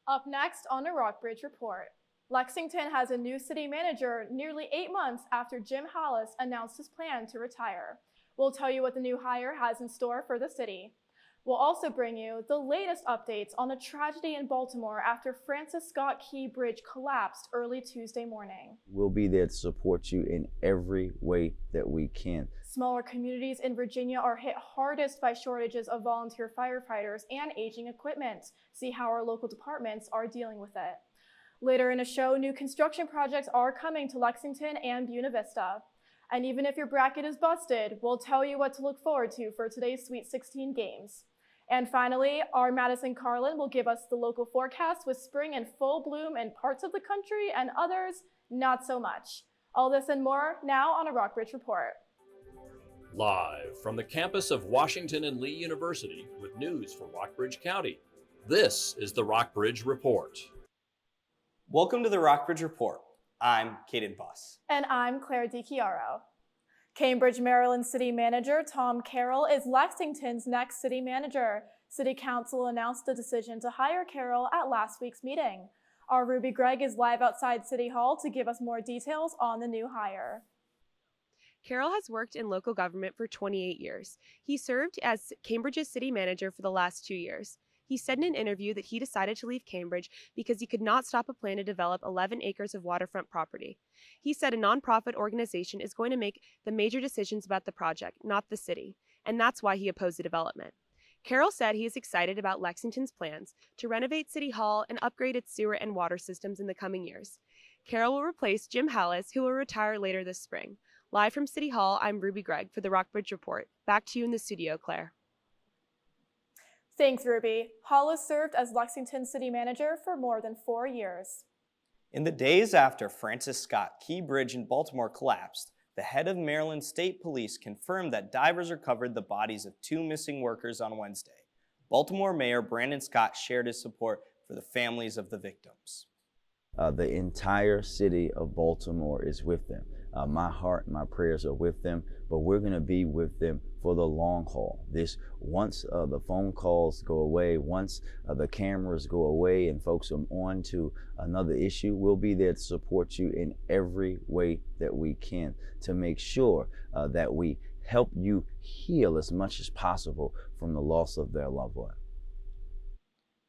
Up next on the Rockbridge Report, Lexington has a new city manager nearly 8 months after Jim Hollis announced his plan to retire. We'll tell you what the new hire has in store for the city. We'll also bring you the latest updates on the tragedy in Baltimore after Francis Scott Key Bridge collapsed early Tuesday morning. We'll be there to support you in every way that we can. Smaller communities in Virginia are hit hardest by shortages of volunteer firefighters and aging equipment. See how our local departments are dealing with it. Later in the show, new construction projects are coming to Lexington and Buena Vista. And even if your bracket is busted, we'll tell you what to look forward to for today's Sweet 16 games. And finally, our Madison Carlin will give us the local forecast with spring in full bloom in parts of the country and others not so much. All this and more now on a Rockbridge Report. Live from the campus of Washington and Lee University with news for Rockbridge County, this is the Rockbridge Report. Welcome to the Rockbridge Report. I'm Caden Buss. And I'm Claire DiChiaro. Cambridge, Maryland City Manager Tom Carroll is Lexington's next city manager. City Council announced the decision to hire Carroll at last week's meeting. Our Ruby Gregg is live outside City Hall to give us more details on the new hire. Carroll has worked in local government for 28 years. He served as Cambridge's city manager for the last 2 years. He said in an interview that he decided to leave Cambridge because he could not stop a plan to develop 11 acres of waterfront property. He said a nonprofit organization is going to make the major decisions about the project, not the city, and that's why he opposed the development. Carroll said he is excited about Lexington's plans to renovate City Hall and upgrade its sewer and water systems in the coming years. Carroll will replace Jim Hollis, who will retire later this spring. Live from City Hall, I'm Ruby Gregg for the Rockbridge Report. Back to you in the studio, Claire. Thanks, Ruby. Hollis served as Lexington City Manager for more than 4 years. In the days after Francis Scott Key Bridge in Baltimore collapsed, the head of Maryland State Police confirmed that divers recovered the bodies of 2 missing workers on Wednesday. Baltimore Mayor Brandon Scott shared his support for the families of the victims. The entire city of Baltimore is with them. My heart, my prayers are with them, but we're going to be with them for the long haul. Once the phone calls go away, once the cameras go away and folks are on to another issue, we'll be there to support you in every way that we can to make sure that we help you heal as much as possible from the loss of their loved one.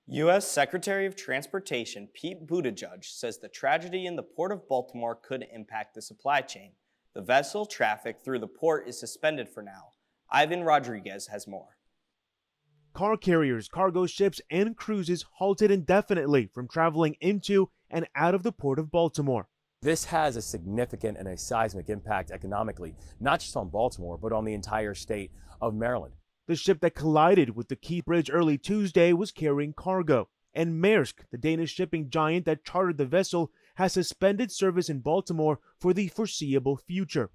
U.S. Secretary of Transportation Pete Buttigieg says the tragedy in the Port of Baltimore could impact the supply chain. The vessel traffic through the port is suspended for now. Ivan Rodriguez has more. Car carriers, cargo ships, and cruises halted indefinitely from traveling into and out of the Port of Baltimore. This has a significant and a seismic impact economically, not just on Baltimore, but on the entire state of Maryland. The ship that collided with the Key Bridge early Tuesday was carrying cargo, and Maersk, the Danish shipping giant that chartered the vessel, has suspended service in Baltimore for the foreseeable future.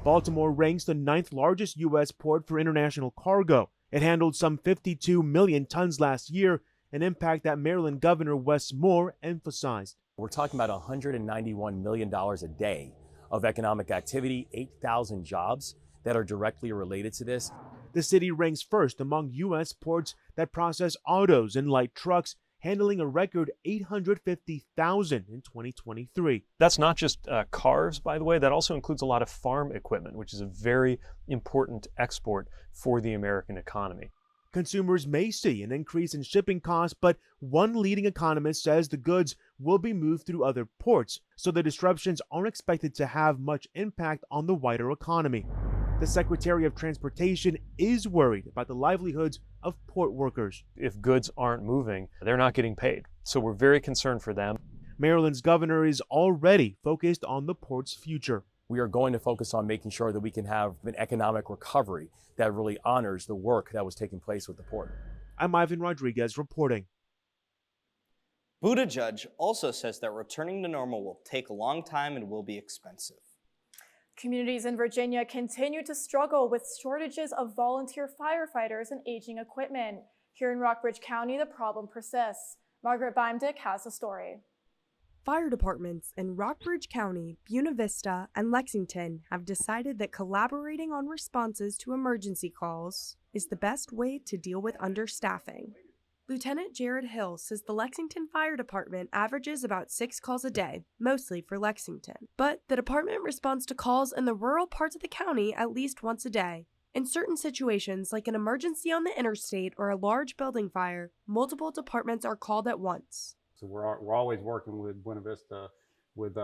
Baltimore ranks the 9th largest U.S. port for international cargo. It handled some 52 million tons last year, an impact that Maryland Governor Wes Moore emphasized. We're talking about $191 million a day of economic activity, 8,000 jobs that are directly related to this. The city ranks first among U.S. ports that process autos and light trucks, handling a record 850,000 in 2023. That's not just cars, by the way. That also includes a lot of farm equipment, which is a very important export for the American economy. Consumers may see an increase in shipping costs, but one leading economist says the goods will be moved through other ports, so the disruptions aren't expected to have much impact on the wider economy. The Secretary of Transportation is worried about the livelihoods of port workers. If goods aren't moving, they're not getting paid. So we're very concerned for them. Maryland's governor is already focused on the port's future. We are going to focus on making sure that we can have an economic recovery that really honors the work that was taking place with the port. I'm Ivan Rodriguez reporting. Buttigieg also says that returning to normal will take a long time and will be expensive. Communities in Virginia continue to struggle with shortages of volunteer firefighters and aging equipment. Here in Rockbridge County, the problem persists. Margaret Beimdick has the story. Fire departments in Rockbridge County, Buena Vista, and Lexington have decided that collaborating on responses to emergency calls is the best way to deal with understaffing. Lieutenant Jared Hill says the Lexington Fire Department averages about 6 calls a day, mostly for Lexington. But the department responds to calls in the rural parts of the county at least once a day. In certain situations, like an emergency on the interstate or a large building fire, multiple departments are called at once. So we're always working with Buena Vista, with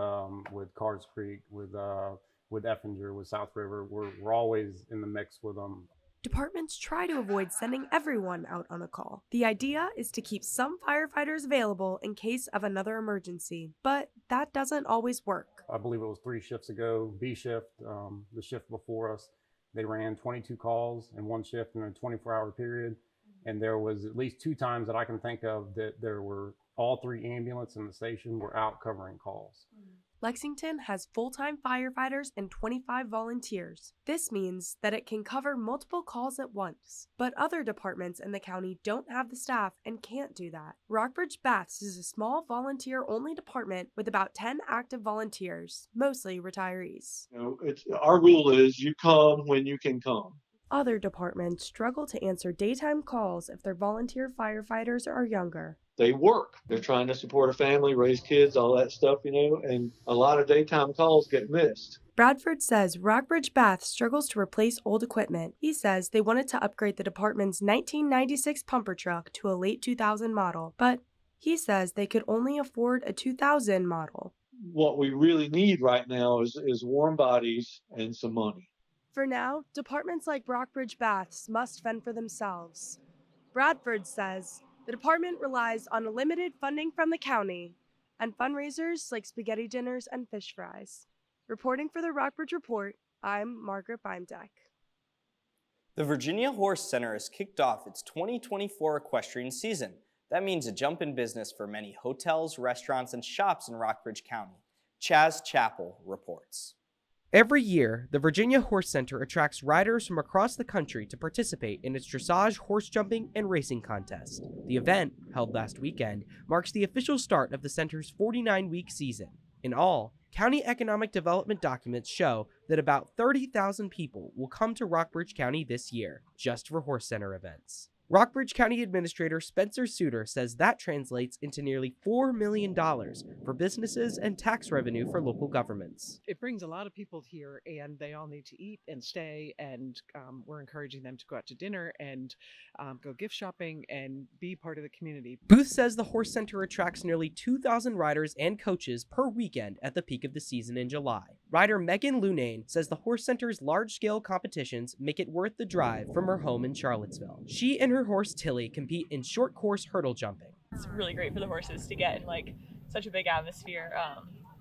Cards Creek, with Effinger, with South River. We're always in the mix with them. Departments try to avoid sending everyone out on a call. The idea is to keep some firefighters available in case of another emergency, but that doesn't always work. I believe it was 3 shifts ago, B shift, the shift before us, they ran 22 calls in one shift in a 24-hour period. And there was at least 2 times that I can think of that there were all 3 ambulances in the station were out covering calls. Lexington has full-time firefighters and 25 volunteers. This means that it can cover multiple calls at once, but other departments in the county don't have the staff and can't do that. Rockbridge Baths is a small volunteer-only department with about 10 active volunteers, mostly retirees. Our rule is you come when you can come. Other departments struggle to answer daytime calls if their volunteer firefighters are younger. They work. They're trying to support a family, raise kids, all that stuff, and a lot of daytime calls get missed. Bradford says Rockbridge Baths struggles to replace old equipment. He says they wanted to upgrade the department's 1996 pumper truck to a late 2000 model, but he says they could only afford a 2000 model. What we really need right now is warm bodies and some money. For now, departments like Rockbridge Baths must fend for themselves. Bradford says the department relies on limited funding from the county and fundraisers like spaghetti dinners and fish fries. Reporting for the Rockbridge Report, I'm Margaret Beimdeck. The Virginia Horse Center has kicked off its 2024 equestrian season. That means a jump in business for many hotels, restaurants, and shops in Rockbridge County. Chaz Chappell reports. Every year, the Virginia Horse Center attracts riders from across the country to participate in its dressage, horse jumping, and racing contest. The event, held last weekend, marks the official start of the center's 49-week season. In all, county economic development documents show that about 30,000 people will come to Rockbridge County this year, just for Horse Center events. Rockbridge County Administrator Spencer Suter says that translates into nearly $4 million for businesses and tax revenue for local governments. It brings a lot of people here, and they all need to eat and stay, and we're encouraging them to go out to dinner and go gift shopping and be part of the community. Booth says the Horse Center attracts nearly 2,000 riders and coaches per weekend at the peak of the season in July. Rider Megan Lunane says the Horse Center's large-scale competitions make it worth the drive from her home in Charlottesville. She and her horse Tilly compete in short course hurdle jumping. It's really great for the horses to get in such a big atmosphere.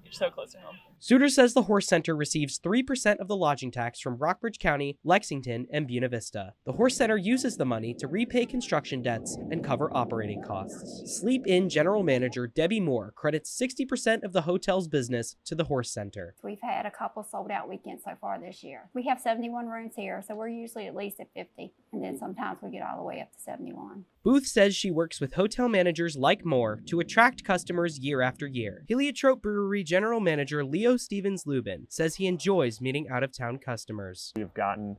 You're so close to home. Suter says the Horse Center receives 3% of the lodging tax from Rockbridge County, Lexington, and Buena Vista. The Horse Center uses the money to repay construction debts and cover operating costs. Sleep Inn General Manager Debbie Moore credits 60% of the hotel's business to the Horse Center. We've had a couple sold out weekends so far this year. We have 71 rooms here, so we're usually at least at 50, and then sometimes we get all the way up to 71. Booth says she works with hotel managers like Moore to attract customers year after year. Heliotrope Brewery General Manager Leo Stevens Lubin says he enjoys meeting out-of-town customers. We've gotten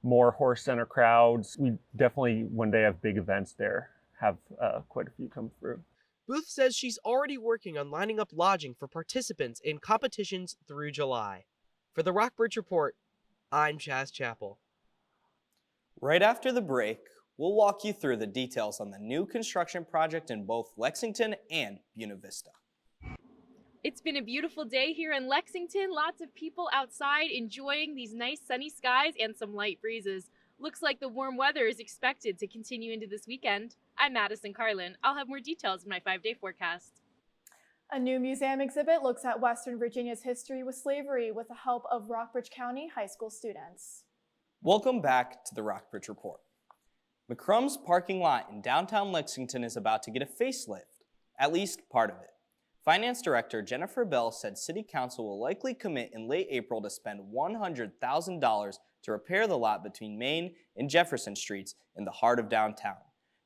more Horse Center crowds. We definitely, when they have big events there, have quite a few come through. Booth says she's already working on lining up lodging for participants in competitions through July. For the Rockbridge Report, I'm Chaz Chappell. Right after the break, we'll walk you through the details on the new construction project in both Lexington and Buena Vista. It's been a beautiful day here in Lexington. Lots of people outside enjoying these nice sunny skies and some light breezes. Looks like the warm weather is expected to continue into this weekend. I'm Madison Carlin. I'll have more details in my 5-day forecast. A new museum exhibit looks at Western Virginia's history with slavery with the help of Rockbridge County high school students. Welcome back to the Rockbridge Report. McCrumb's parking lot in downtown Lexington is about to get a facelift, at least part of it. Finance Director Jennifer Bell said City Council will likely commit in late April to spend $100,000 to repair the lot between Main and Jefferson Streets in the heart of downtown.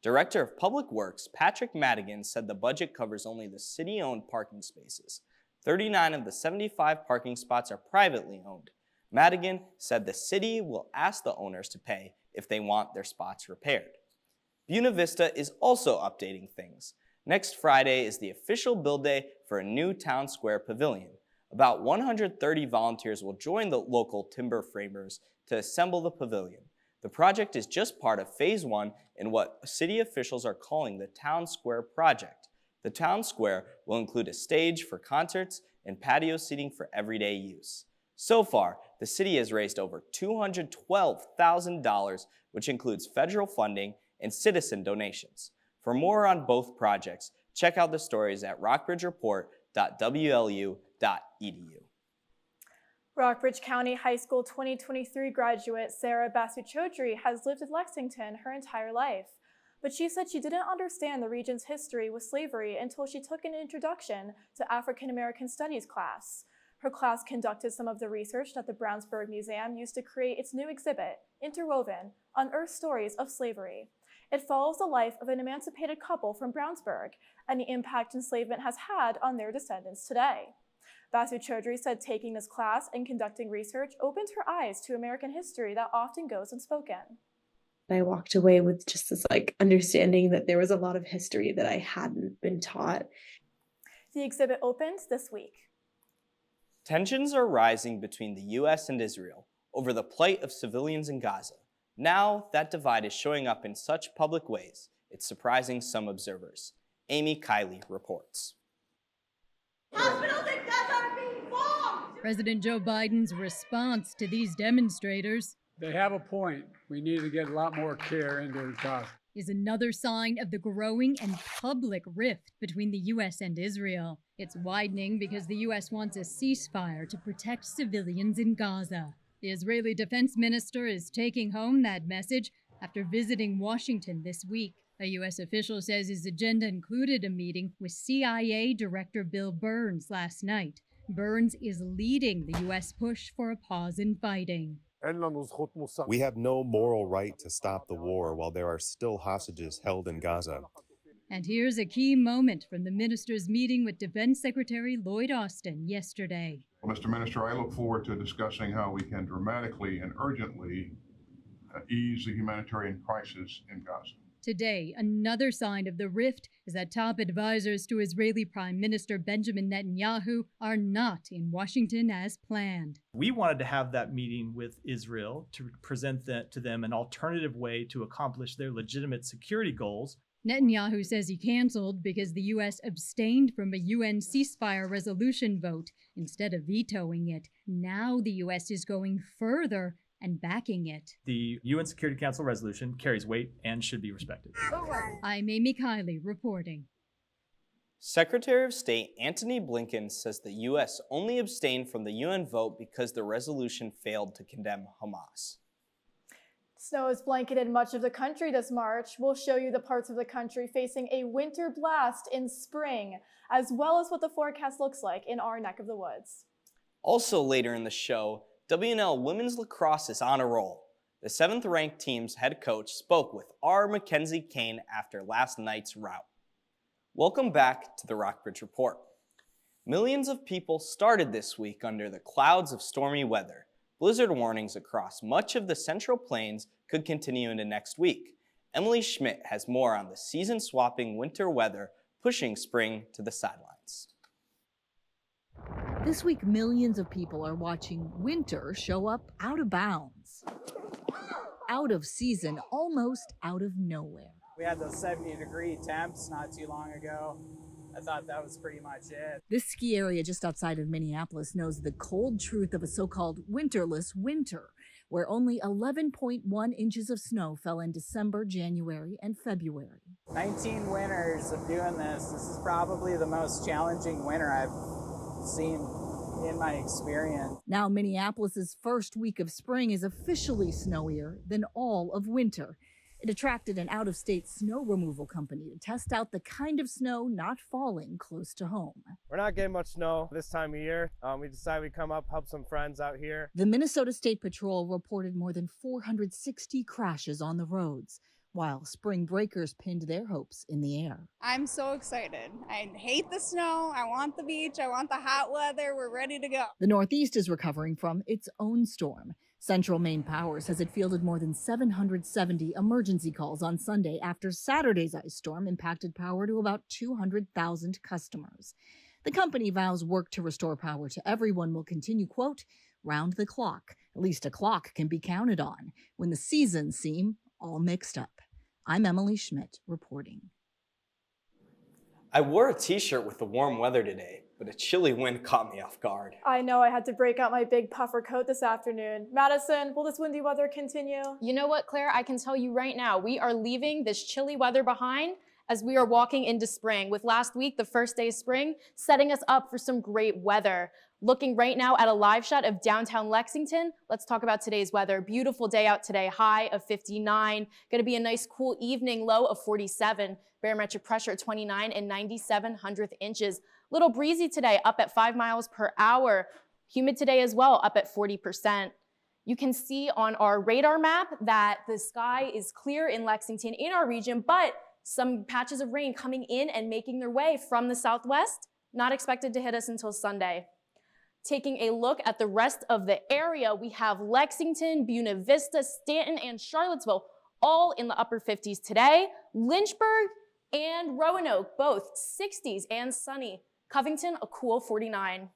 Director of Public Works Patrick Madigan said the budget covers only the city-owned parking spaces. 39 of the 75 parking spots are privately owned. Madigan said the city will ask the owners to pay if they want their spots repaired. Buena Vista is also updating things. Next Friday is the official build day for a new town square pavilion. About 130 volunteers will join the local timber framers to assemble the pavilion. The project is just part of phase 1 in what city officials are calling the Town Square Project. The town square will include a stage for concerts and patio seating for everyday use. So far, the city has raised over $212,000, which includes federal funding and citizen donations. For more on both projects, check out the stories at rockbridgereport.wlu.edu. Rockbridge County High School 2023 graduate Sarah Basu-Chaudhry has lived in Lexington her entire life. But she said she didn't understand the region's history with slavery until she took an introduction to African American Studies class. Her class conducted some of the research that the Brownsburg Museum used to create its new exhibit, Interwoven, Unearthed Stories of Slavery. It follows the life of an emancipated couple from Brownsburg and the impact enslavement has had on their descendants today. Basu-Chaudhry said taking this class and conducting research opened her eyes to American history that often goes unspoken. I walked away with just this understanding that there was a lot of history that I hadn't been taught. The exhibit opens this week. Tensions are rising between the U.S. and Israel over the plight of civilians in Gaza. Now that divide is showing up in such public ways, it's surprising some observers. Amy Kiley reports. Hospitals in Gaza are being bombed! President Joe Biden's response to these demonstrators, they have a point. We need to get a lot more care into Gaza, is another sign of the growing and public rift between the U.S. and Israel. It's widening because the U.S. wants a ceasefire to protect civilians in Gaza. The Israeli defense minister is taking home that message after visiting Washington this week. A U.S. official says his agenda included a meeting with CIA Director Bill Burns last night. Burns is leading the U.S. push for a pause in fighting. We have no moral right to stop the war while there are still hostages held in Gaza. And here's a key moment from the minister's meeting with Defense Secretary Lloyd Austin yesterday. Well, Mr. Minister, I look forward to discussing how we can dramatically and urgently ease the humanitarian crisis in Gaza. Today, another sign of the rift is that top advisors to Israeli Prime Minister Benjamin Netanyahu are not in Washington as planned. We wanted to have that meeting with Israel to present to them an alternative way to accomplish their legitimate security goals. Netanyahu says he canceled because the U.S. abstained from a UN ceasefire resolution vote instead of vetoing it. Now the U.S. is going further and backing it. The UN Security Council resolution carries weight and should be respected. I'm Amy Kiley reporting. Secretary of State Antony Blinken says the U.S. only abstained from the UN vote because the resolution failed to condemn Hamas. Snow has blanketed much of the country this March. We'll show you the parts of the country facing a winter blast in spring, as well as what the forecast looks like in our neck of the woods. Also later in the show, WNL women's lacrosse is on a roll. The 7th-ranked team's head coach spoke with R. Mackenzie Kane after last night's rout. Welcome back to the Rockbridge Report. Millions of people started this week under the clouds of stormy weather. Blizzard warnings across much of the Central Plains could continue into next week. Emily Schmidt has more on the season-swapping winter weather pushing spring to the sidelines. This week, millions of people are watching winter show up out of bounds. Out of season, almost out of nowhere. We had those 70-degree temps not too long ago. I thought that was pretty much it. This ski area just outside of Minneapolis knows the cold truth of a so-called winterless winter, where only 11.1 inches of snow fell in December, January, and February. 19 winters of doing this. This is probably the most challenging winter I've seen in my experience. Now Minneapolis's first week of spring is officially snowier than all of winter. It attracted an out-of-state snow removal company to test out the kind of snow not falling close to home. We're not getting much snow this time of year. We decided we'd come up, help some friends out here. The Minnesota State Patrol reported more than 460 crashes on the roads, while spring breakers pinned their hopes in the air. I'm so excited. I hate the snow. I want the beach. I want the hot weather. We're ready to go. The Northeast is recovering from its own storm. Central Maine Power says it fielded more than 770 emergency calls on Sunday after Saturday's ice storm impacted power to about 200,000 customers. The company vows work to restore power to everyone will continue, quote, round the clock. At least a clock can be counted on when the seasons seem all mixed up. I'm Emily Schmidt reporting. I wore a t-shirt with the warm weather today, but a chilly wind caught me off guard. I know I had to break out my big puffer coat this afternoon. Madison, will this windy weather continue? You know what, Claire? I can tell you right now, we are leaving this chilly weather behind as we are walking into spring, with last week, the first day of spring, setting us up for some great weather. Looking right now at a live shot of downtown Lexington, let's talk about today's weather. Beautiful day out today, high of 59. Going to be a nice cool evening, low of 47. Barometric pressure at 29 and 97/100 inches. Little breezy today, up at 5 miles per hour. Humid today as well, up at 40%. You can see on our radar map that the sky is clear in Lexington in our region, but some patches of rain coming in and making their way from the southwest, not expected to hit us until Sunday. Taking a look at the rest of the area, we have Lexington, Buena Vista, Stanton, and Charlottesville, all in the upper 50s today. Lynchburg and Roanoke, both 60s and sunny. Covington, a cool 49.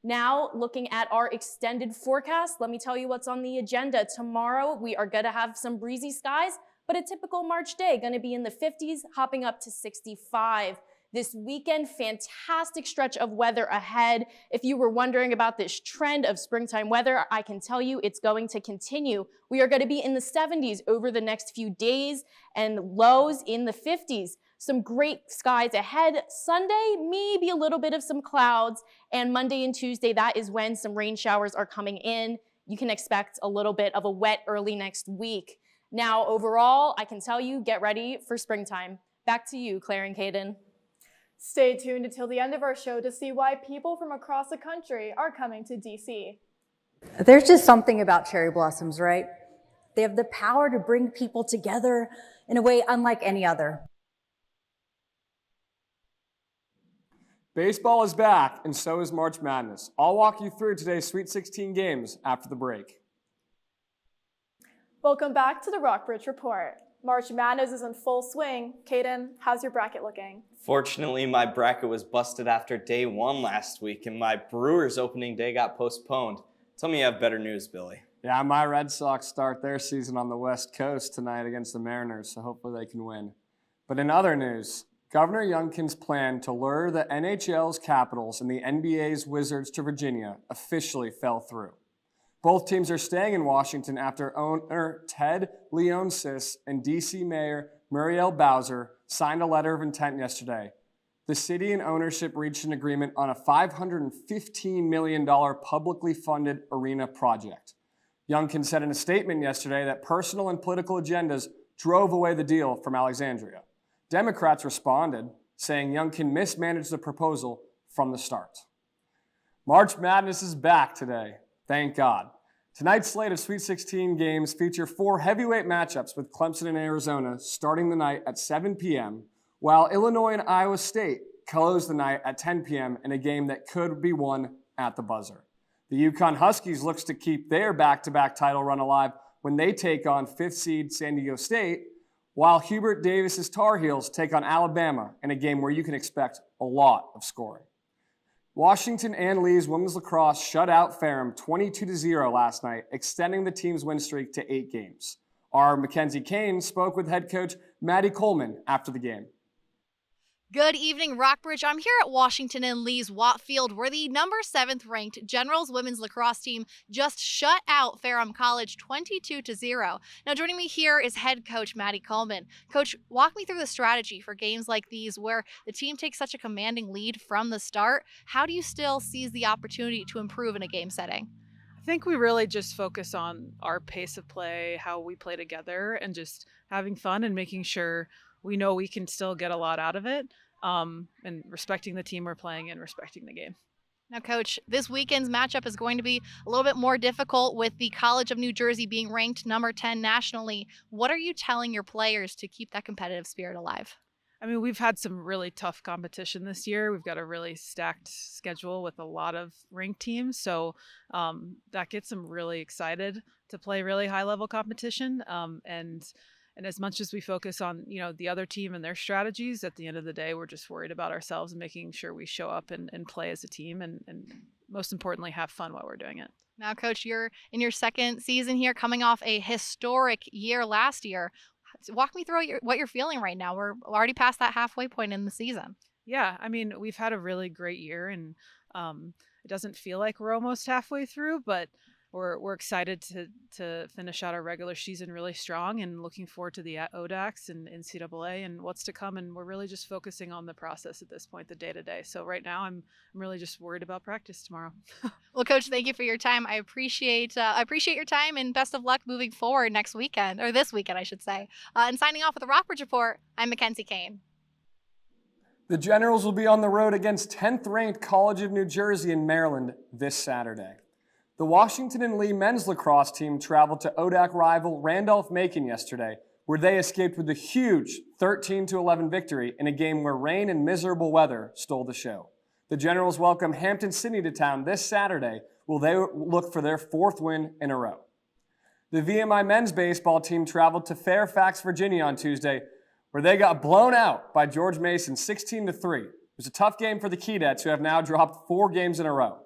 Now, looking at our extended forecast, let me tell you what's on the agenda. Tomorrow, we are going to have some breezy skies, but a typical March day, going to be in the 50s, hopping up to 65. This weekend, fantastic stretch of weather ahead. If you were wondering about this trend of springtime weather, I can tell you it's going to continue. We are going to be in the 70s over the next few days and lows in the 50s. Some great skies ahead. Sunday, maybe a little bit of some clouds, and Monday and Tuesday, that is when some rain showers are coming in. You can expect a little bit of a wet early next week. Now, overall, I can tell you, get ready for springtime. Back to you, Claire and Caden. Stay tuned until the end of our show to see why people from across the country are coming to DC. There's just something about cherry blossoms, right? They have the power to bring people together in a way unlike any other. Baseball is back, and so is March Madness. I'll walk you through today's Sweet 16 games after the break. Welcome back to the Rockbridge Report. March Madness is in full swing. Caden, how's your bracket looking? Fortunately, my bracket was busted after day one last week, and my Brewers opening day got postponed. Tell me you have better news, Billy. Yeah, my Red Sox start their season on the West Coast tonight against the Mariners, so hopefully they can win. But in other news, Governor Youngkin's plan to lure the NHL's Capitals and the NBA's Wizards to Virginia officially fell through. Both teams are staying in Washington after owner Ted Leonsis and D.C. Mayor Muriel Bowser signed a letter of intent yesterday. The city and ownership reached an agreement on a $515 million publicly funded arena project. Youngkin said in a statement yesterday that personal and political agendas drove away the deal from Alexandria. Democrats responded, saying Youngkin mismanaged the proposal from the start. March Madness is back today. Thank God. Tonight's slate of Sweet 16 games feature 4 heavyweight matchups with Clemson and Arizona starting the night at 7 p.m., while Illinois and Iowa State close the night at 10 p.m. in a game that could be won at the buzzer. The UConn Huskies looks to keep their back-to-back title run alive when they take on 5th seed San Diego State, while Hubert Davis's Tar Heels take on Alabama in a game where you can expect a lot of scoring. Washington and Lee's women's lacrosse shut out Ferrum 22-0 last night, extending the team's win streak to 8 games. Our Mackenzie Kane spoke with head coach Maddie Coleman after the game. Good evening, Rockbridge. I'm here at Washington and Lee's Watt Field, where the number 7th ranked Generals women's lacrosse team just shut out Ferrum College 22-0. Now, joining me here is head coach Maddie Coleman. Coach, walk me through the strategy for games like these where the team takes such a commanding lead from the start. How do you still seize the opportunity to improve in a game setting? I think we really just focus on our pace of play, how we play together, and just having fun and making sure we know we can still get a lot out of it, and respecting the team we're playing and respecting the game. Now, Coach, this weekend's matchup is going to be a little bit more difficult with the College of New Jersey being ranked number 10 nationally. What are you telling your players to keep that competitive spirit alive? I mean, we've had some really tough competition this year. We've got a really stacked schedule with a lot of ranked teams. So that gets them really excited to play really high level competition. And as much as we focus on, the other team and their strategies, at the end of the day, we're just worried about ourselves and making sure we show up and play as a team and most importantly, have fun while we're doing it. Now, Coach, you're in your second season here, coming off a historic year last year. Walk me through what you're feeling right now. We're already past that halfway point in the season. Yeah, I mean, we've had a really great year, and it doesn't feel like we're almost halfway through, but we're excited to finish out our regular season really strong and looking forward to the ODACs and NCAA and what's to come. And we're really just focusing on the process at this point, the day to day. So right now, I'm really just worried about practice tomorrow. Well, Coach, thank you for your time. I appreciate your time, and best of luck moving forward next weekend, or this weekend, I should say. And signing off with the Rockbridge Report, I'm Mackenzie Kane. The Generals will be on the road against 10th-ranked College of New Jersey in Maryland this Saturday. The Washington and Lee men's lacrosse team traveled to ODAC rival Randolph-Macon yesterday, where they escaped with a huge 13-11 victory in a game where rain and miserable weather stole the show. The Generals welcome Hampton-Sydney to town this Saturday, where they look for their 4th win in a row. The VMI men's baseball team traveled to Fairfax, Virginia on Tuesday, where they got blown out by George Mason 16-3. It was a tough game for the Keydets, who have now dropped 4 games in a row.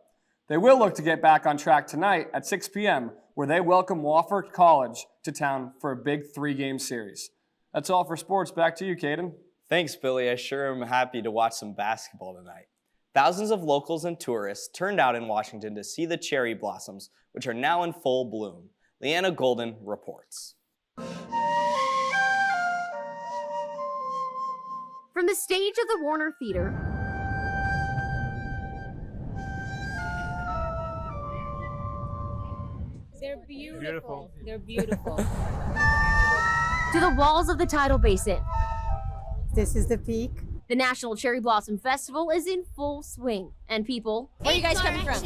They will look to get back on track tonight at 6 p.m., where they welcome Wofford College to town for a big 3-game series. That's all for sports. Back to you, Caden. Thanks, Billy. I sure am happy to watch some basketball tonight. Thousands of locals and tourists turned out in Washington to see the cherry blossoms, which are now in full bloom. Leanna Golden reports. From the stage of the Warner Theater, they're beautiful. They're beautiful. to the walls of the tidal basin. This is the peak. The National Cherry Blossom Festival is in full swing, and people, where are you guys coming from?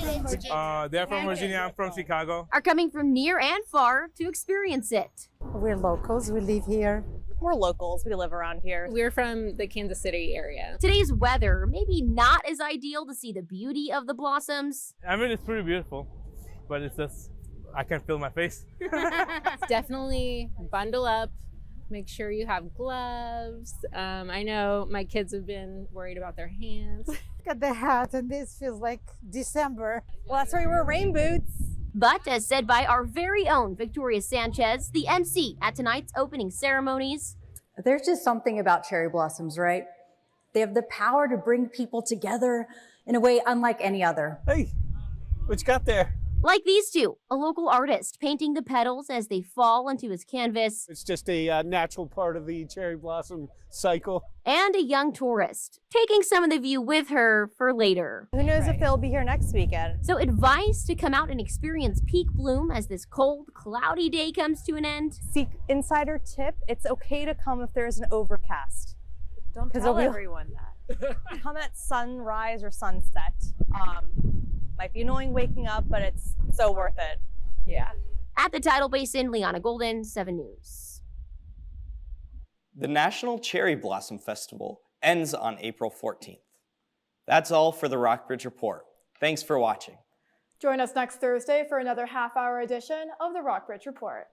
They're from Virginia. I'm from Chicago. Are coming from near and far to experience it. We're locals. We live here. We're locals. We live around here. We're from the Kansas City area. Today's weather maybe not as ideal to see the beauty of the blossoms. I mean, it's pretty beautiful, but it's just, I can feel my face. Definitely bundle up. Make sure you have gloves. I know my kids have been worried about their hands. Look at the hat, and this feels like December. Well, that's why we wear rain boots. But as said by our very own Victoria Sanchez, the MC at tonight's opening ceremonies, there's just something about cherry blossoms, right? They have the power to bring people together in a way unlike any other. Hey, what you got there? like these two, a local artist painting the petals as they fall onto his canvas. It's just a natural part of the cherry blossom cycle. And a young tourist, taking some of the view with her for later. Who knows if they'll be here next weekend. So advice to come out and experience peak bloom as this cold, cloudy day comes to an end. See, insider tip, it's okay to come if there's an overcast. Don't tell everyone that. Come at sunrise or sunset. Might be annoying waking up, but it's so worth it. Yeah. At the tidal basin, Liana Golden, 7 News. The National Cherry Blossom Festival ends on April 14th. That's all for the Rockbridge Report. Thanks for watching. Join us next Thursday for another half-hour edition of the Rockbridge Report.